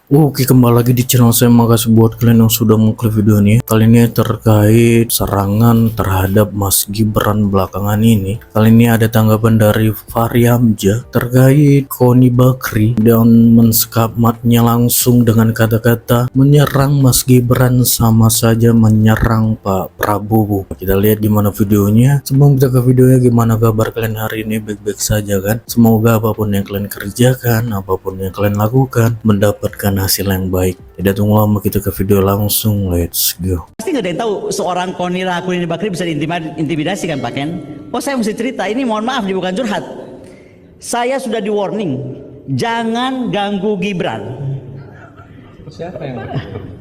Oke, kembali lagi di channel saya. Makasih buat kalian yang sudah mengklik video ini. Kali ini terkait serangan terhadap Mas Gibran belakangan ini. Kali ini ada tanggapan dari Fahri Hamzah terkait Koni Bakri dan menskamatnya langsung dengan kata-kata menyerang Mas Gibran sama saja menyerang Pak Prabowo. Kita lihat gimana videonya. Sebelum kita ke videonya, gimana kabar kalian hari ini? Baik-baik saja kan? Semoga apapun yang kalian kerjakan, apapun yang kalian lakukan, mendapatkan hasil yang baik. Tidak tunggu lama, kita ke video langsung. Let's go. Pasti nggak ada yang tahu seorang Koni Bakri bisa diintimidasi kan Pak Ken? Oh, saya mesti cerita, ini mohon maaf, bukan curhat. Saya sudah di warning, jangan ganggu Gibran. Siapa yang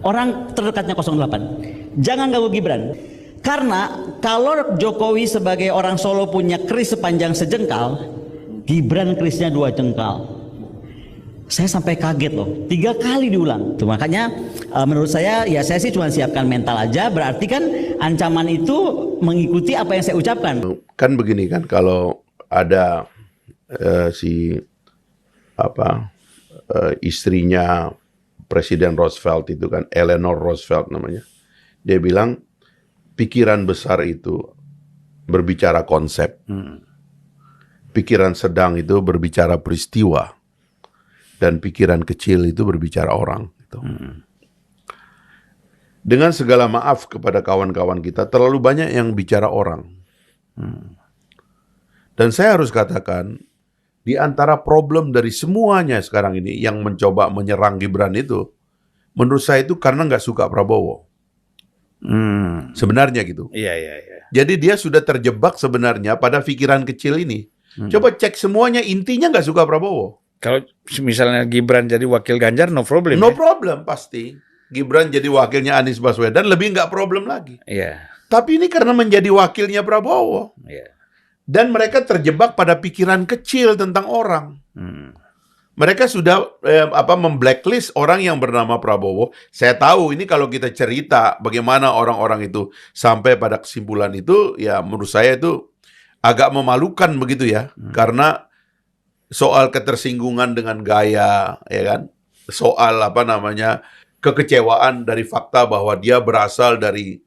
Orang terdekatnya 08. Jangan ganggu Gibran. Karena kalau Jokowi sebagai orang Solo punya keris sepanjang sejengkal, Gibran kerisnya 2 jengkal. Saya sampai kaget loh, 3 kali diulang. Tuh, makanya menurut saya ya saya sih cuma siapkan mental aja. Berarti kan ancaman itu mengikuti apa yang saya ucapkan. Kan begini kan, kalau ada istrinya Presiden Roosevelt itu kan, Eleanor Roosevelt namanya, dia bilang pikiran besar itu berbicara konsep, pikiran sedang itu berbicara peristiwa, dan pikiran kecil itu berbicara orang. Gitu. Dengan segala maaf kepada kawan-kawan kita, terlalu banyak yang bicara orang. Dan saya harus katakan, di antara problem dari semuanya sekarang ini yang mencoba menyerang Gibran itu, menurut saya itu karena nggak suka Prabowo. Sebenarnya gitu. Iya. Jadi dia sudah terjebak sebenarnya pada pikiran kecil ini. Coba cek semuanya, intinya nggak suka Prabowo. Kalau misalnya Gibran jadi wakil Ganjar, no problem. No problem pasti. Gibran jadi wakilnya Anies Baswedan lebih nggak problem lagi. Iya. Tapi ini karena menjadi wakilnya Prabowo. Iya. Dan mereka terjebak pada pikiran kecil tentang orang. Mereka sudah memblacklist orang yang bernama Prabowo. Saya tahu ini kalau kita cerita bagaimana orang-orang itu sampai pada kesimpulan itu, ya menurut saya itu agak memalukan begitu ya. Karena soal ketersinggungan dengan gaya, ya kan? Soal kekecewaan dari fakta bahwa dia berasal dari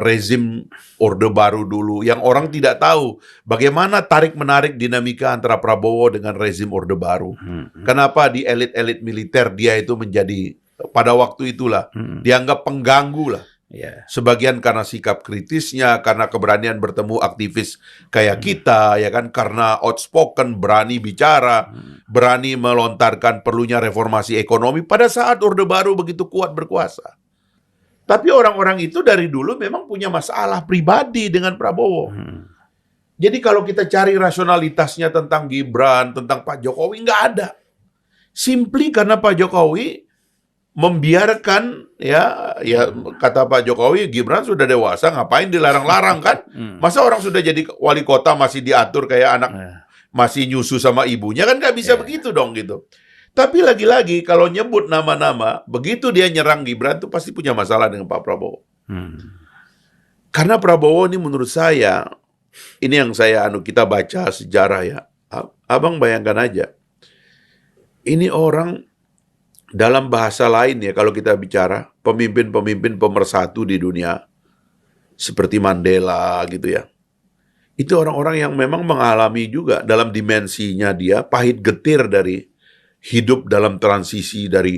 rezim Orde Baru dulu, yang orang tidak tahu bagaimana tarik-menarik dinamika antara Prabowo dengan rezim Orde Baru. Kenapa di elit-elit militer dia itu menjadi, pada waktu itulah, dianggap pengganggu lah. Iya. Sebagian karena sikap kritisnya, karena keberanian bertemu aktivis kayak kita, ya kan, karena outspoken, berani bicara, berani melontarkan perlunya reformasi ekonomi pada saat Orde Baru begitu kuat berkuasa. Tapi orang-orang itu dari dulu memang punya masalah pribadi dengan Prabowo. Jadi kalau kita cari rasionalitasnya tentang Gibran, tentang Pak Jokowi, nggak ada. Simply karena Pak Jokowi membiarkan, ya kata Pak Jokowi, Gibran sudah dewasa, ngapain dilarang-larang kan? Masa orang sudah jadi wali kota masih diatur kayak anak masih nyusu sama ibunya, kan nggak bisa begitu dong gitu. Tapi lagi-lagi kalau nyebut nama-nama, begitu dia nyerang Gibran tuh pasti punya masalah dengan Pak Prabowo. Karena Prabowo ini menurut saya, ini yang kita baca sejarah ya. Abang bayangkan aja, ini orang, dalam bahasa lain ya, kalau kita bicara pemimpin-pemimpin pemersatu di dunia seperti Mandela gitu ya, itu orang-orang yang memang mengalami juga dalam dimensinya dia pahit getir dari hidup dalam transisi dari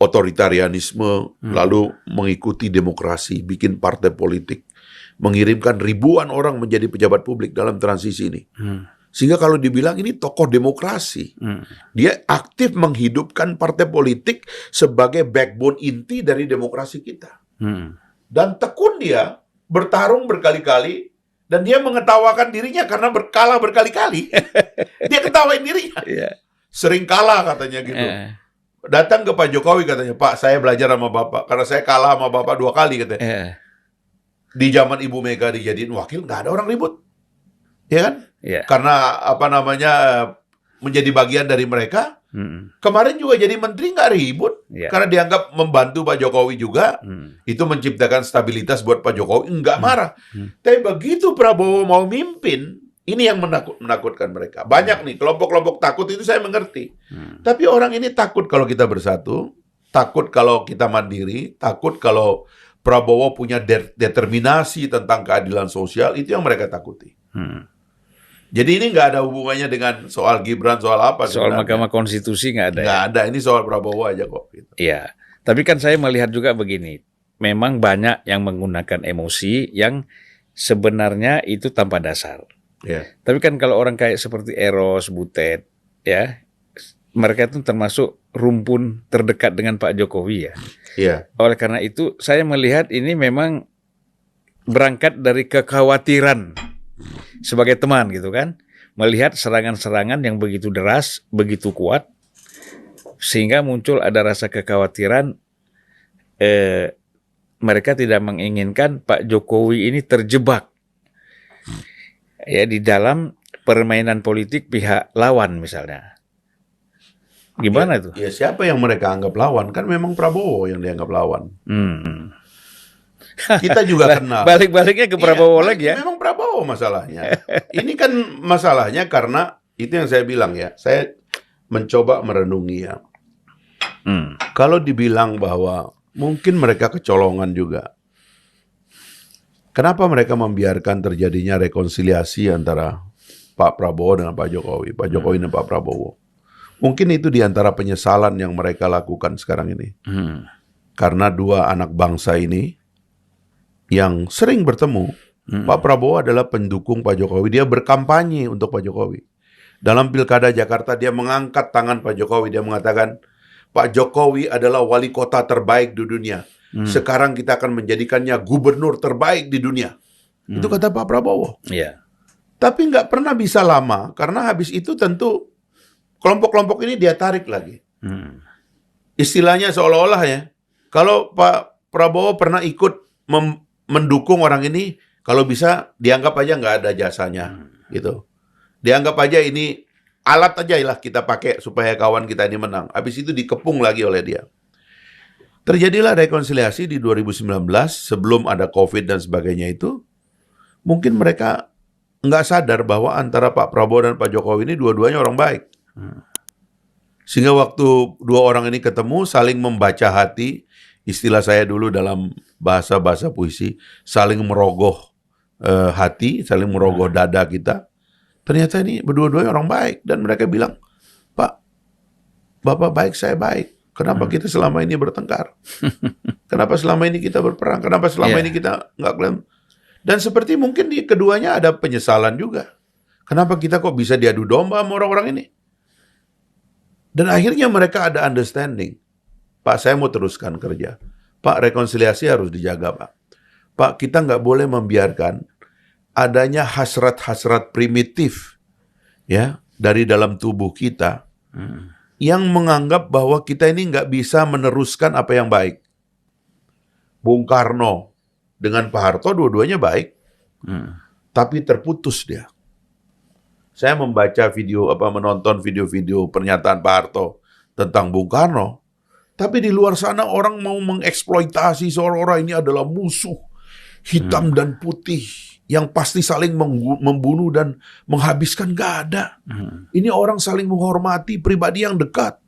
otoritarianisme lalu mengikuti demokrasi, bikin partai politik, mengirimkan ribuan orang menjadi pejabat publik dalam transisi ini. Sehingga kalau dibilang ini tokoh demokrasi, dia aktif menghidupkan partai politik sebagai backbone inti dari demokrasi kita. Dan tekun dia bertarung berkali-kali, dan dia mengetawakan dirinya karena kalah berkali-kali. Dia ketawain dirinya. Sering kalah katanya gitu. Datang ke Pak Jokowi katanya, Pak saya belajar sama Bapak, karena saya kalah sama Bapak 2 kali katanya. Di zaman Ibu Mega dijadiin wakil, nggak ada orang ribut. Ya kan? Karena menjadi bagian dari mereka. Kemarin juga jadi menteri nggak ribut, karena dianggap membantu Pak Jokowi juga. Itu menciptakan stabilitas buat Pak Jokowi, nggak marah. Tapi begitu Prabowo mau mimpin, Ini yang menakutkan mereka. Banyak nih kelompok-kelompok takut itu saya mengerti. Tapi orang ini takut kalau kita bersatu, takut kalau kita mandiri, takut kalau Prabowo punya determinasi tentang keadilan sosial, itu yang mereka takuti. Jadi ini nggak ada hubungannya dengan soal Gibran, soal apa. Soal sebenarnya. Mahkamah Konstitusi nggak ada. Nggak ada, ini soal Prabowo aja kok. Gitu. Iya, tapi kan saya melihat juga begini, memang banyak yang menggunakan emosi yang sebenarnya itu tanpa dasar. Yeah. Tapi kan kalau orang kayak seperti Eros, Butet, ya, mereka itu termasuk rumpun terdekat dengan Pak Jokowi ya. Iya. Oleh karena itu, saya melihat ini memang berangkat dari kekhawatiran sebagai teman gitu kan, melihat serangan-serangan yang begitu deras, begitu kuat, sehingga muncul ada rasa kekhawatiran mereka tidak menginginkan Pak Jokowi ini terjebak ya di dalam permainan politik pihak lawan misalnya. Gimana itu? Ya siapa yang mereka anggap lawan? Kan memang Prabowo yang dianggap lawan. Kita juga kenal. Balik-baliknya ke Prabowo lagi ya. Memang Prabowo masalahnya. Ini kan masalahnya karena itu yang saya bilang ya. Saya mencoba merenungi ya. Kalau dibilang bahwa mungkin mereka kecolongan juga. Kenapa mereka membiarkan terjadinya rekonsiliasi antara Pak Prabowo dengan Pak Jokowi, Pak Jokowi dan Pak Prabowo? Mungkin itu di antara penyesalan yang mereka lakukan sekarang ini. Karena dua anak bangsa ini yang sering bertemu, Pak Prabowo adalah pendukung Pak Jokowi. Dia berkampanye untuk Pak Jokowi. Dalam Pilkada Jakarta dia mengangkat tangan Pak Jokowi. Dia mengatakan, Pak Jokowi adalah wali kota terbaik di dunia. Sekarang kita akan menjadikannya gubernur terbaik di dunia. Itu kata Pak Prabowo. Iya. Tapi nggak pernah bisa lama, karena habis itu tentu kelompok-kelompok ini dia tarik lagi. Istilahnya seolah-olah ya, kalau Pak Prabowo pernah ikut mendukung orang ini, kalau bisa dianggap aja nggak ada jasanya. Gitu. Dianggap aja ini alat aja lah kita pakai supaya kawan kita ini menang. Habis itu dikepung lagi oleh dia. Terjadilah rekonsiliasi di 2019 sebelum ada COVID dan sebagainya itu. Mungkin mereka nggak sadar bahwa antara Pak Prabowo dan Pak Jokowi ini dua-duanya orang baik. Sehingga waktu dua orang ini ketemu saling membaca hati, istilah saya dulu dalam bahasa puisi, saling merogoh hati, saling merogoh dada kita. Ternyata ini berdua-duanya orang baik dan mereka bilang, Pak, Bapak baik, saya baik. Kenapa kita selama ini bertengkar? Kenapa selama ini kita berperang? Kenapa selama ini kita nggak kelihatan? Dan seperti mungkin di keduanya ada penyesalan juga. Kenapa kita kok bisa diadu domba sama orang-orang ini? Dan akhirnya mereka ada understanding. Pak, saya mau teruskan kerja. Pak, rekonsiliasi harus dijaga, Pak. Pak, kita nggak boleh membiarkan adanya hasrat-hasrat primitif ya dari dalam tubuh kita yang menganggap bahwa kita ini nggak bisa meneruskan apa yang baik. Bung Karno dengan Pak Harto dua-duanya baik, tapi terputus dia. Saya membaca menonton video-video pernyataan Pak Harto tentang Bung Karno, tapi di luar sana orang mau mengeksploitasi seolah-olah ini adalah musuh hitam dan putih yang pasti saling membunuh dan menghabiskan. Gak ada. Ini orang saling menghormati pribadi yang dekat.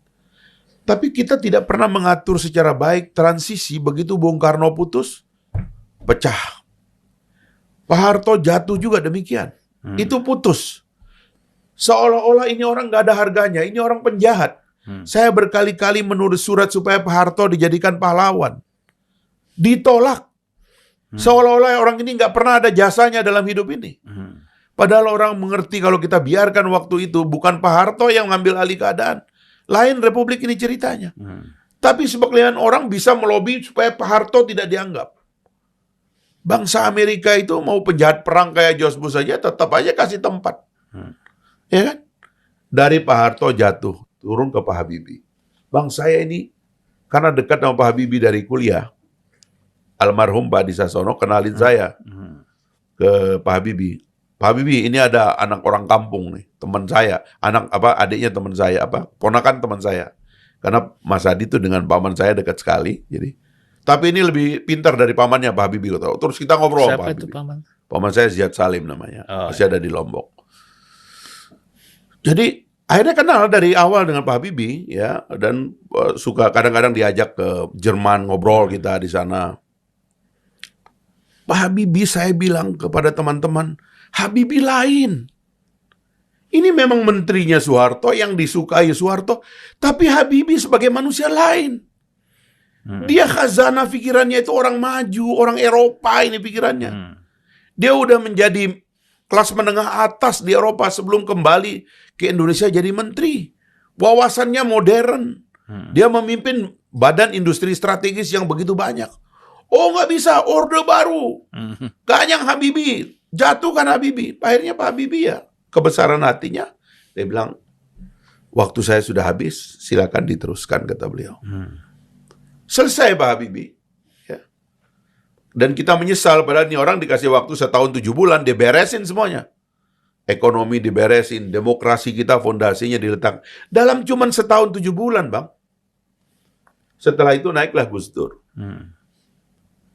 Tapi kita tidak pernah mengatur secara baik transisi. Begitu Bung Karno putus, pecah. Pak Harto jatuh juga demikian. Itu putus. Seolah-olah ini orang gak ada harganya. Ini orang penjahat. Saya berkali-kali menulis surat supaya Pak Harto dijadikan pahlawan. Ditolak. Seolah-olah orang ini nggak pernah ada jasanya dalam hidup ini. Padahal orang mengerti kalau kita biarkan waktu itu bukan Pak Harto yang mengambil alih keadaan. Lain Republik ini ceritanya. Tapi sebagian orang bisa melobi supaya Pak Harto tidak dianggap. Bangsa Amerika itu mau penjahat perang kayak George Bush saja tetap aja kasih tempat. Ya kan? Dari Pak Harto jatuh, turun ke Pak Habibie. Bang, saya ini karena dekat sama Pak Habibie dari kuliah. Almarhum Pak Adi Sasono kenalin saya ke Pak Habibie. Pak Habibie, ini ada anak orang kampung nih, teman saya, adiknya teman saya, ponakan teman saya. Karena Mas Adi itu dengan paman saya dekat sekali, jadi. Tapi ini lebih pintar dari pamannya Pak Habibie. Terus kita ngobrol Siapa Pak itu Habibie. paman? Paman saya Ziyad Salim namanya, masih ada di Lombok. Jadi akhirnya kenal dari awal dengan Pak Habibie ya, dan suka kadang-kadang diajak ke Jerman ngobrol kita di sana. Pak Habibie, saya bilang kepada teman-teman, Habibie lain. Ini memang menterinya Soeharto yang disukai Soeharto, tapi Habibie sebagai manusia lain. Dia khazanah pikirannya itu orang maju, orang Eropa ini pikirannya. Dia udah menjadi kelas menengah atas di Eropa sebelum kembali ke Indonesia jadi menteri. Wawasannya modern. Dia memimpin badan industri strategis yang begitu banyak. Oh nggak bisa, Orde Baru. Ganyang Habibie, jatuhkan Habibie. Akhirnya Pak Habibie ya, kebesaran hatinya, dia bilang, waktu saya sudah habis, silakan diteruskan, kata beliau. Selesai Pak Habibie. Ya. Dan kita menyesal, padahal ini orang dikasih waktu 1 tahun 7 bulan, dia beresin semuanya. Ekonomi diberesin, demokrasi kita fondasinya diletak. Dalam cuman 1 tahun 7 bulan, Bang. Setelah itu naiklah Gus Dur.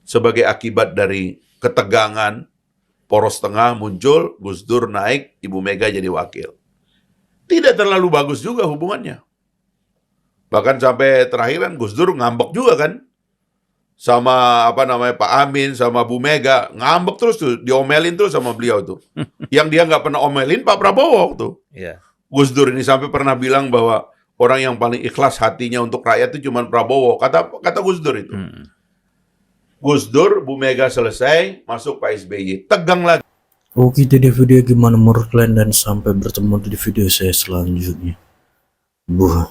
Sebagai akibat dari ketegangan, poros tengah muncul, Gus Dur naik, Ibu Mega jadi wakil. Tidak terlalu bagus juga hubungannya. Bahkan sampai terakhiran Gus Dur ngambek juga kan. Sama Pak Amin, sama Bu Mega. Ngambek terus tuh, diomelin terus sama beliau tuh. Yang dia nggak pernah omelin Pak Prabowo tuh. Yeah. Gus Dur ini sampai pernah bilang bahwa orang yang paling ikhlas hatinya untuk rakyat itu cuma Prabowo. Kata Gus Dur itu. Gus Dur, Bu Mega selesai, masuk Pak SBY. Tegang lagi. Oke, itu dia video, gimana menurut kalian, dan sampai bertemu di video saya selanjutnya. Buh.